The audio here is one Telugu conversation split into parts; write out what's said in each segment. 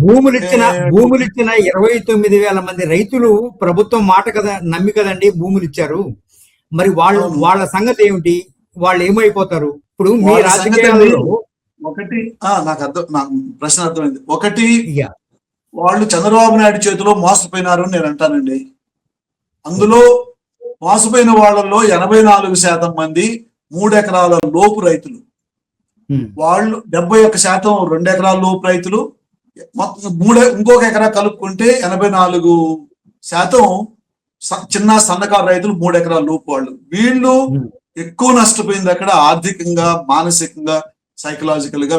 భూములిచ్చిన 29,000 మంది రైతులు ప్రభుత్వం మాట కదా నమ్మి కదండి భూములు ఇచ్చారు. మరి వాళ్ళ సంగతి ఏమిటి? వాళ్ళు ఏమైపోతారు? ఇప్పుడు మీ రాజకీయాల్లో ఒకటి నాకు ప్రశ్న అర్థమైంది. ఒకటి, వాళ్ళు చంద్రబాబు నాయుడు చేతిలో మోసపోయినారు అని నేను అంటానండి. అందులో మోసపోయిన వాళ్ళల్లో 84% మంది 3 ఎకరాల లోపు రైతులు. వాళ్ళు 71% 2 ఎకరాల లోపు రైతులు. ఇంకొక ఎకరా కలుపుకుంటే 84% చిన్న సన్నకారు రైతులు, 3 ఎకరాల లోపు వాళ్ళు. వీళ్ళు ఎక్కువ నష్టపోయింది అక్కడ ఆర్థికంగా, మానసికంగా, సైకలాజికల్ గా.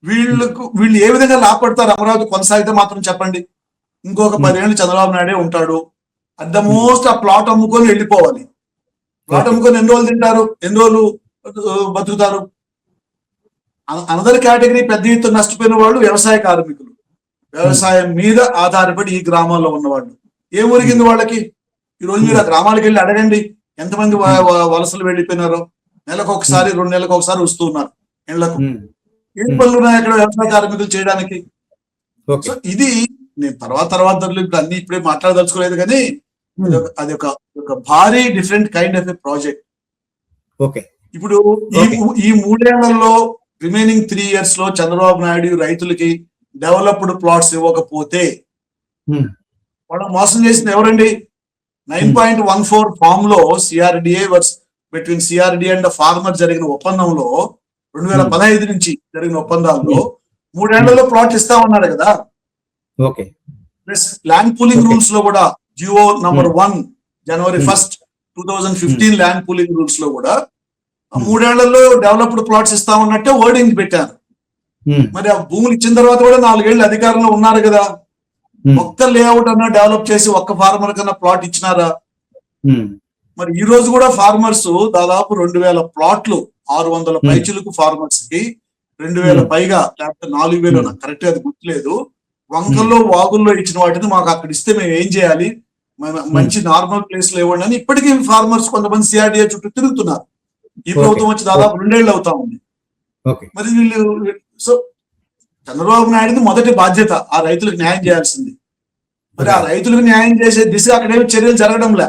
వీళ్ళు ఏ విధంగా లాభపడతారు? అమరావతి కొనసాగితే మాత్రం చెప్పండి. ఇంకొక 10 ఏళ్ళు చంద్రబాబు నాయుడే ఉంటాడు. అట్ ద మోస్ట్ ఆ ప్లాట్ అమ్ముకొని వెళ్ళిపోవాలి. ప్లాట్ అమ్ముకొని ఎన్ని రోజులు తింటారు? ఎన్ని రోజులు బతుకుతారు? అనదర్ కేటగిరీ పెద్ద ఎత్తున నష్టపోయిన వాళ్ళు వ్యవసాయ కార్మికులు. వ్యవసాయం మీద ఆధారపడి ఈ గ్రామాల్లో ఉన్నవాళ్ళు. ఏం ఒరిగింది వాళ్ళకి? ఈ రోజు మీరు ఆ గ్రామాలకు వెళ్ళి అడగండి ఎంతమంది వలసలు వెళ్ళిపోయినారో. నెలకు ఒకసారి, 2 నెలలకు ఒకసారి వస్తూ ఉన్నారు ఇళ్లకు. ఏం పనులు ఉన్నాయి అక్కడ వ్యవసాయ కార్మికులు చేయడానికి? సో ఇది నేను తర్వాత ఇప్పుడు అన్ని ఇప్పుడే మాట్లాడదలుచుకోలేదు, కానీ అది ఒక భారీ different kind of a project. ఇప్పుడు ఈ 3 ఏళ్లలో రిమైనింగ్ 3 years లో చంద్రబాబు నాయుడు రైతులకి డెవలప్డ్ ప్లాట్స్ ఇవ్వకపోతే వాళ్ళు మోసం చేసింది ఎవరండి? 9.14 ఫామ్ లో CRDA between CRDA and farmer జరిగిన ఒప్పందంలో 2015 నుంచి జరిగిన ఒప్పందాల్లో 3 ఏళ్లలో ప్లాట్ ఇస్తామన్నారు కదా. ప్లస్ ల్యాండ్ పూలింగ్ రూల్స్ లో కూడా GO number 1 January 1st 2015 land pooling rules లో కూడా 3 ఏళ్లలో డెవలప్డ్ ప్లాట్స్ ఇస్తామన్నట్టే వర్డింగ్ పెట్టారు. మరి ఆ భూములు ఇచ్చిన తర్వాత కూడా 4 ఏళ్ళు అధికారంలో ఉన్నారు కదా. ఒక్క లేఅవుట్ అన్నా డెవలప్ చేసి ఒక్క ఫార్మర్ కన్నా ప్లాట్ ఇచ్చినారా? మరి ఈ రోజు కూడా ఫార్మర్స్ దాదాపు 2,000 ప్లాట్లు 600 పైచులకు ఫార్మర్స్ కి 2,000 పైగా, లేకపోతే 4,000, నాకు కరెక్ట్ అది గుర్తులేదు, వంకల్లో వాగుల్లో ఇచ్చిన వాటిని మాకు అక్కడ ఇస్తే మేము ఏం చేయాలి, మంచి నార్మల్ ప్లేస్ లో ఇవ్వండి అని ఇప్పటికీ ఫార్మర్స్ కొంతమంది సిఆర్డిఏ చుట్టూ తిరుగుతున్నారు. ఈ ప్రభుత్వం వచ్చి దాదాపు 2 ఏళ్ళు అవుతా ఉంది. మరి వీళ్ళు సో చంద్రబాబు నాయుడుది మొదటి బాధ్యత ఆ రైతులకు న్యాయం చేయాల్సింది. మరి ఆ రైతులకు న్యాయం చేసే దిశ అక్కడేమి చర్యలు జరగడంలే.